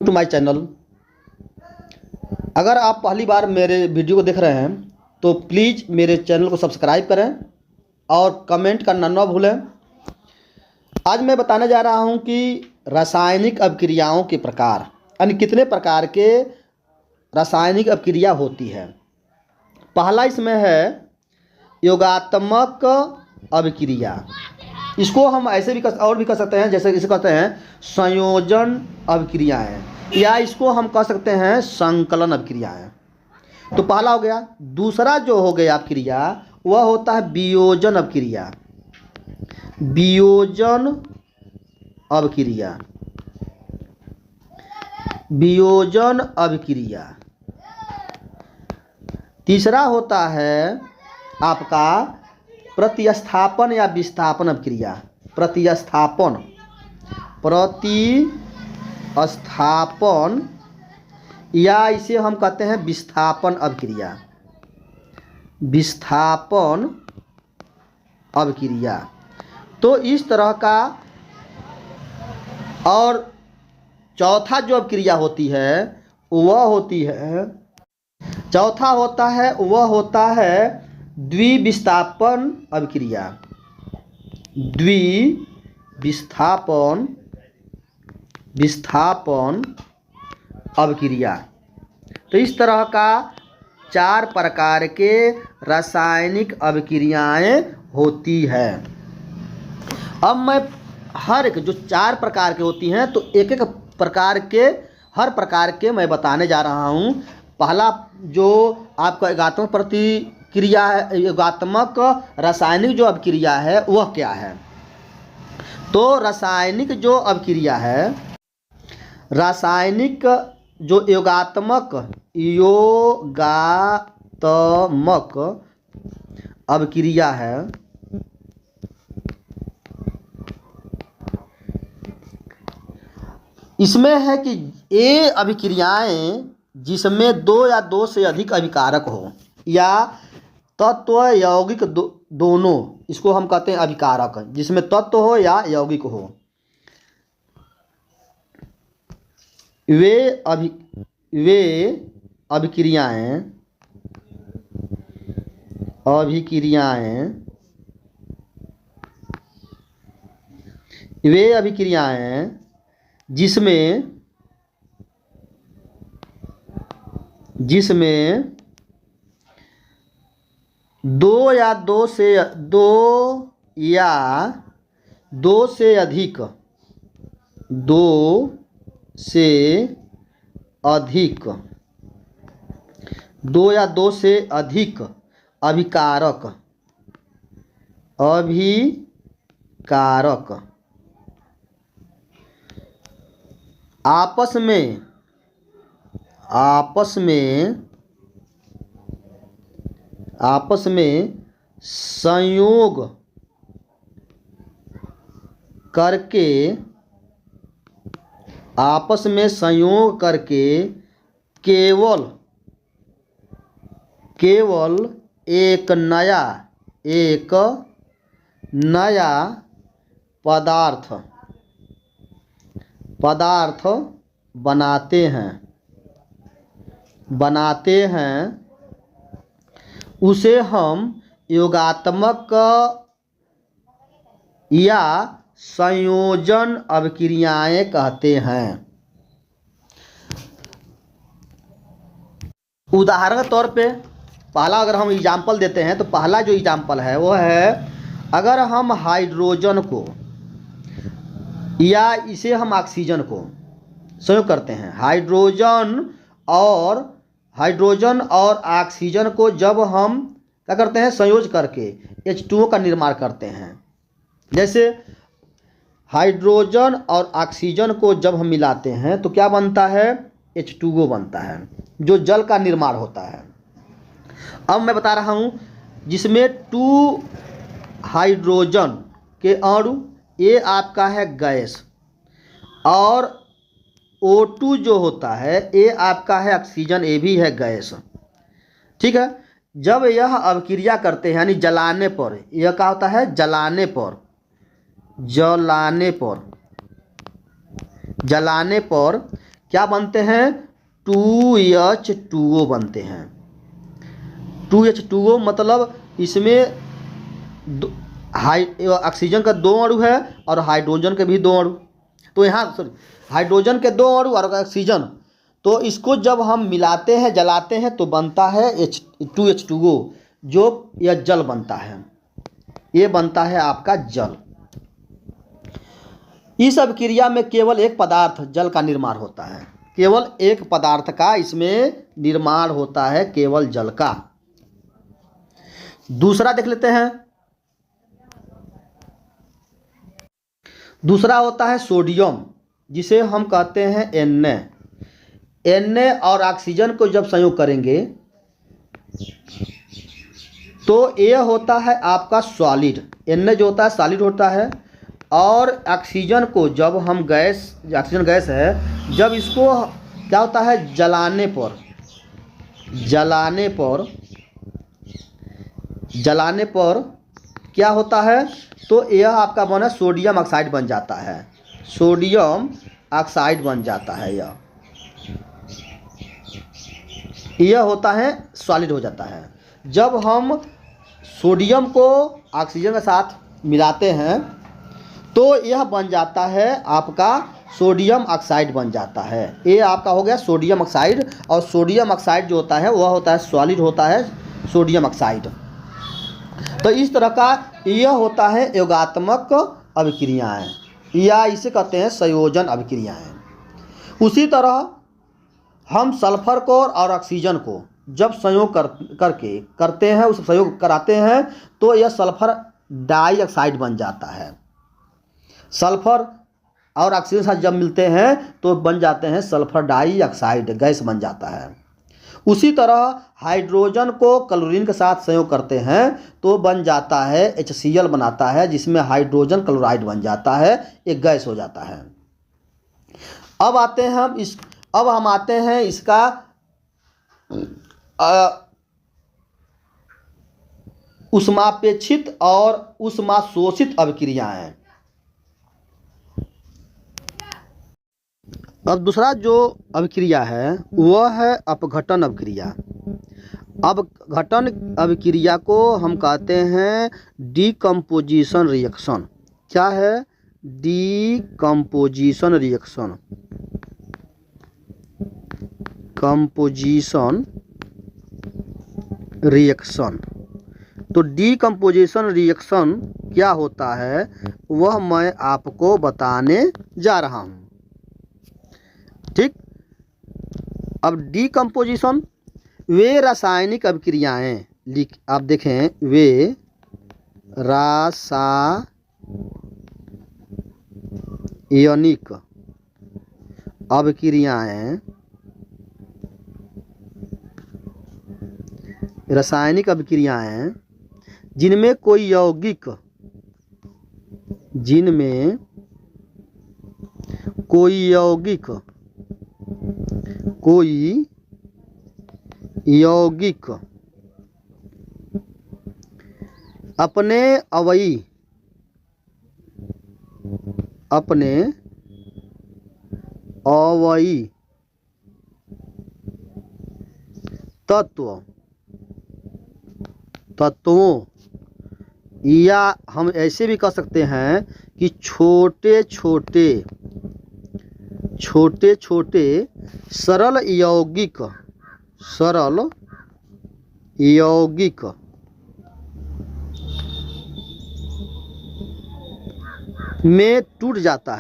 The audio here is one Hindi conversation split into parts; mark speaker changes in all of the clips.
Speaker 1: To my channel. अगर आप पहली बार मेरे वीडियो को देख रहे हैं तो प्लीज़ मेरे चैनल को सब्सक्राइब करें और कमेंट करना न भूलें। आज मैं बताने जा रहा हूं कि रासायनिक अभिक्रियाओं के प्रकार, यानी कितने प्रकार के रासायनिक अभिक्रिया होती है। पहला इसमें है योगात्मक अभिक्रिया। इसको हम ऐसे भी और भी कह सकते हैं, जैसे इसे कहते हैं संयोजन अभिक्रियाएं, या इसको हम कह सकते हैं संकलन अभिक्रियाएं। तो पहला हो गया। दूसरा जो हो गया अभिक्रिया वह होता है वियोजन अभिक्रिया। वियोजन अभिक्रिया, वियोजन अभिक्रिया। तीसरा होता है आपका प्रतिस्थापन या विस्थापन अभिक्रिया। प्रतिस्थापन, प्रतिस्थापन या इसे हम कहते हैं विस्थापन अभिक्रिया। विस्थापन अभिक्रिया। तो इस तरह का। और चौथा जो अभिक्रिया होती है वह होती है, चौथा होता है वह होता है द्विविस्थापन अभिक्रिया। द्विविस्थापन विस्थापन अभिक्रिया। तो इस तरह का 4 प्रकार के रासायनिक अभिक्रियाएं होती है। अब मैं हर एक जो 4 प्रकार के होती हैं तो एक एक प्रकार के, हर प्रकार के मैं बताने जा रहा हूं। पहला जो आपका योगात्मक प्रतिक्रिया है, योगात्मक रासायनिक जो अभिक्रिया है वह क्या है। तो रासायनिक जो अभिक्रिया है, रासायनिक जो योगात्मक अभिक्रिया है, इसमें है कि ये अभिक्रियाएं जिसमें 2 या 2 से अधिक अभिकारक हो या तत्व यौगिक दोनों, इसको हम कहते हैं अभिकारक, जिसमें तत्व हो या यौगिक हो, वे अभिक्रियाएं वे अभिक्रियाएं जिसमें 2 या 2 से अधिक 2 से अधिक 2 या 2 से अधिक अभिकारक आपस में संयोग करके केवल एक नया पदार्थ बनाते हैं, उसे हम योगात्मक या संयोजन अभिक्रियाएं कहते हैं। उदाहरण के तौर पे पहला अगर हम एग्जाम्पल देते हैं तो पहला जो एग्जाम्पल है वो है, अगर हम हाइड्रोजन को या इसे हम ऑक्सीजन को संयोग करते हैं, हाइड्रोजन और ऑक्सीजन को जब हम क्या करते हैं, संयोज करके H2O का निर्माण करते हैं। जैसे हाइड्रोजन और ऑक्सीजन को जब हम मिलाते हैं तो क्या बनता है, H2O बनता है, जो जल का निर्माण होता है। अब मैं बता रहा हूँ जिसमें 2 हाइड्रोजन के अणु, ये आपका है गैस, और O2 जो होता है ये आपका है ऑक्सीजन, ये भी है गैस। ठीक है। जब यह अभिक्रिया करते हैं यानी जलाने पर, यह क्या होता है, जलाने पर क्या बनते हैं, 2H2O बनते हैं। 2H2O मतलब इसमें ऑक्सीजन का 2 अणु है और हाइड्रोजन के भी 2 अणु। तो यहाँ सॉरी, हाइड्रोजन के 2 अणु और ऑक्सीजन, तो इसको जब हम मिलाते हैं, जलाते हैं, तो बनता है 2H2O, जो यह जल बनता है। ये बनता है आपका जल। इस अभिक्रिया में केवल एक पदार्थ जल का निर्माण होता है। केवल एक पदार्थ का इसमें निर्माण होता है, केवल जल का। दूसरा देख लेते हैं। दूसरा होता है सोडियम, जिसे हम कहते हैं Na और ऑक्सीजन को जब संयोग करेंगे तो यह होता है आपका सॉलिड। Na जो होता है सॉलिड होता है, और ऑक्सीजन को जब हम ऑक्सीजन गैस है, जब इसको क्या होता है, जलाने पर क्या होता है, तो यह आपका बना सोडियम ऑक्साइड बन जाता है। सोडियम ऑक्साइड बन जाता है। यह होता है सॉलिड हो जाता है। जब हम सोडियम को ऑक्सीजन के साथ मिलाते हैं तो यह बन जाता है आपका सोडियम ऑक्साइड बन जाता है। ये आपका हो गया सोडियम ऑक्साइड, और सोडियम ऑक्साइड जो होता है वह होता है सॉलिड होता है, सोडियम ऑक्साइड। तो इस तरह का यह होता है योगात्मक अभिक्रियाएं, या इसे कहते हैं संयोजन अभिक्रियाएं। उसी तरह हम सल्फर को और ऑक्सीजन को जब संयोग करते हैं, उस संयोग कराते हैं, तो यह सल्फर डाइऑक्साइड बन जाता है। सल्फर और ऑक्सीजन साथ जब मिलते हैं तो बन जाते हैं सल्फर डाइऑक्साइड, गैस बन जाता है। उसी तरह हाइड्रोजन को क्लोरीन के साथ संयोग करते हैं तो बन जाता है HCl बनाता है, जिसमें हाइड्रोजन क्लोराइड बन जाता है, एक गैस हो जाता है। अब हम आते हैं इसका ऊष्मापेक्षित और ऊष्माशोषित अभिक्रियाएं। अब दूसरा जो अभिक्रिया है वह है अपघटन अभिक्रिया। अपघटन अभिक्रिया को हम कहते हैं डीकम्पोजिशन रिएक्शन। क्या है, डीकम्पोजिशन रिएक्शन। Composition reaction. तो डीकम्पोजिशन रिएक्शन क्या होता है वह मैं आपको बताने जा रहा हूँ। ठीक। अब डीकम्पोजिशन, वे रासायनिक अभिक्रियाएं, आप देखें, वे रासायनिक अभिक्रियाएं, जिनमें कोई यौगिक अपने अवयवी तत्वों, या हम ऐसे भी कह सकते हैं कि छोटे छोटे सरल यौगिक में टूट जाता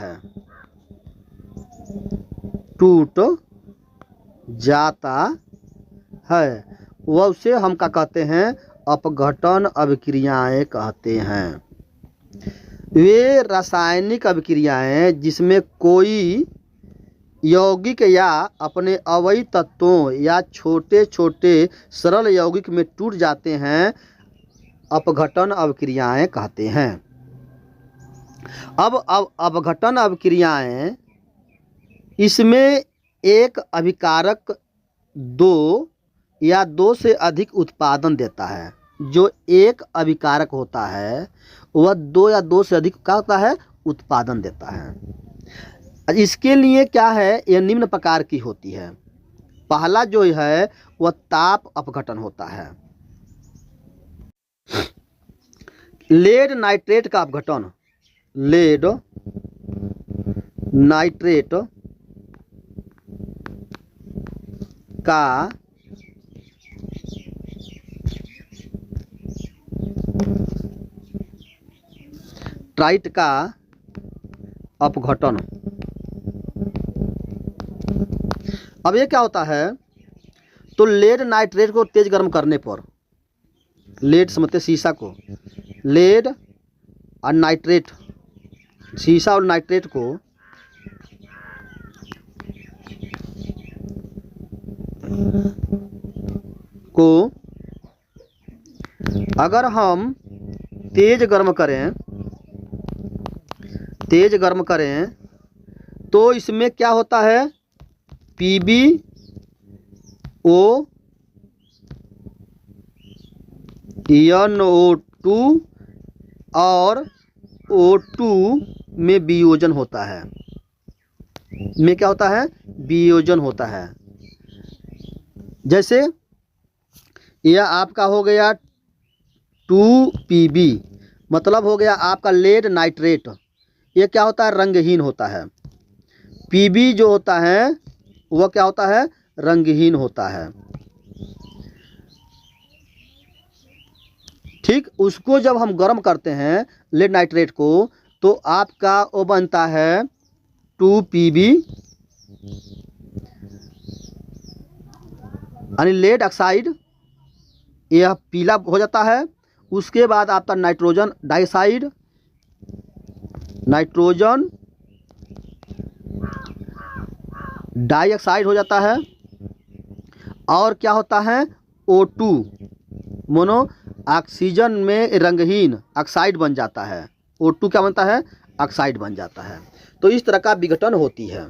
Speaker 1: है, वह उसे हम क्या कहते हैं, अपघटन अभिक्रियाएं कहते हैं। वे रासायनिक अभिक्रियाएं जिसमें कोई यौगिक या अपने अवयवी तत्वों या छोटे छोटे सरल यौगिक में टूट जाते हैं, अपघटन अभिक्रियाएं कहते हैं। अब अपघटन अभिक्रियाएं, इसमें एक अभिकारक 2 या 2 से अधिक उत्पादन देता है। जो एक अभिकारक होता है वह 2 या 2 से अधिक क्या होता है, उत्पादन देता है। इसके लिए क्या है, यह निम्न प्रकार की होती है। पहला जो है वह ताप अपघटन होता है। लेड नाइट्रेट का अपघटन, लेड नाइट्रेट का ट्राइट का अपघटन। अब ये क्या होता है, तो लेड नाइट्रेट को तेज गर्म करने पर, लेड समझते शीशा को, लेड और नाइट्रेट, शीशा और नाइट्रेट को अगर हम तेज गर्म करें तो इसमें क्या होता है, PbO NO2 और O2 में वियोजन होता है, में क्या होता है, वियोजन होता है। जैसे यह आपका हो गया 2Pb, मतलब हो गया आपका लेड नाइट्रेट। ये क्या होता है, रंगहीन होता है। Pb जो होता है वह क्या होता है, रंगहीन होता है। ठीक, उसको जब हम गर्म करते हैं लेड नाइट्रेट को, तो आपका वो बनता है 2Pb, यानी लेड ऑक्साइड, यह पीला हो जाता है। उसके बाद आपका नाइट्रोजन डाइऑक्साइड, नाइट्रोजन डाइऑक्साइड हो जाता है। और क्या होता है, O2 मोनो ऑक्सीजन में रंगहीन ऑक्साइड बन जाता है। O2 क्या बनता है, ऑक्साइड बन जाता है। तो इस तरह का विघटन होती है।